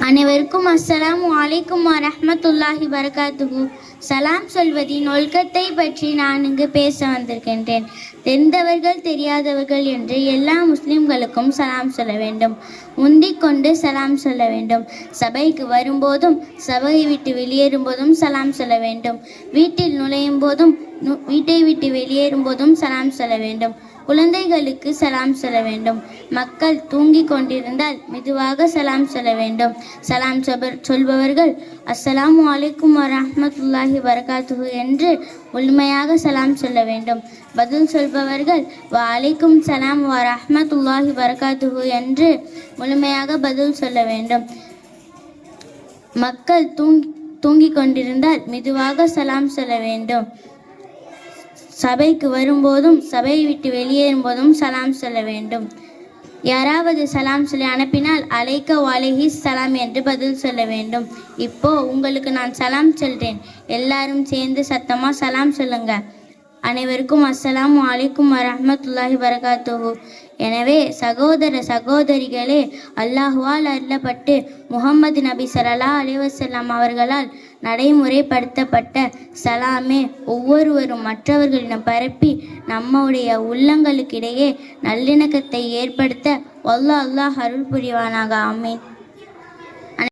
அனைவருக்கும் அஸ்ஸலாமு அலைக்கும் வரஹ்மத்துல்லாஹி வரகாத்துஹு. சலாம் சொல்வதின் ஒழுக்கத்தை பற்றி நான் இங்கு பேச வந்திருக்கின்றேன். தெரிந்தவர்கள் தெரியாதவர்கள் என்று எல்லா முஸ்லிம்களுக்கும் சலாம் சொல்ல வேண்டும். முந்திக் கொண்டு சலாம் சொல்ல வேண்டும். சபைக்கு வரும்போதும் சபையை விட்டு வெளியேறும் போதும் சலாம் சொல்ல வேண்டும். வீட்டில் நுழையும் போதும் வீட்டை விட்டு வெளியேறும் போதும் சலாம் சொல்ல வேண்டும். குழந்தைகளுக்கு சலாம் சொல்ல வேண்டும். மக்கள் தூங்கிக் கொண்டிருந்தால் மெதுவாக சலாம் சொல்ல வேண்டும். சலாம் சொல்பவர்கள் அஸ்ஸலாமு அலைக்கும் வரஹ்மத்துல்லாஹி வரகாத்துஹு என்று முழுமையாக சலாம் சொல்ல வேண்டும். பதில் சொல்பவர்கள் வ அலைக்கும் சலாம் வரஹ்மத்துல்லாஹி வரகாத்துஹு என்று முழுமையாக பதில் சொல்ல வேண்டும். மக்கள் தூங்கிக் கொண்டிருந்தால் மெதுவாக சலாம் சொல்ல வேண்டும். சபைக்கு வரும்போதும் சபையை விட்டு வெளியேறும் போதும் சலாம் சொல்ல வேண்டும். யாராவது சலாம் சொல்லி அனுப்பினால் அலைக்க வாலைஹி சலாம் என்று பதில் சொல்ல வேண்டும். இப்போ உங்களுக்கு நான் சலாம் சொல்றேன், எல்லாரும் சேர்ந்து சத்தமா சலாம் சொல்லுங்க. அனைவருக்கும் அஸ்ஸலாமு அலைக்கும் வரஹ்மத்துல்லாஹி வரகாத்துஹு. எனவே சகோதர சகோதரிகளே, அல்லாஹுவால் அருளப்பட்டு முஹம்மது நபி ஸல்லல்லாஹு அலைஹி வஸல்லம் அவர்களால் நடைமுறைப்படுத்தப்பட்ட சலாமே ஒவ்வொருவரும் மற்றவர்களிடம் பரப்பி நம்முடைய உள்ளங்களுக்கிடையே நல்லிணக்கத்தை ஏற்படுத்த அல்லாஹ் அருள் புரிவானாக. ஆமீன்.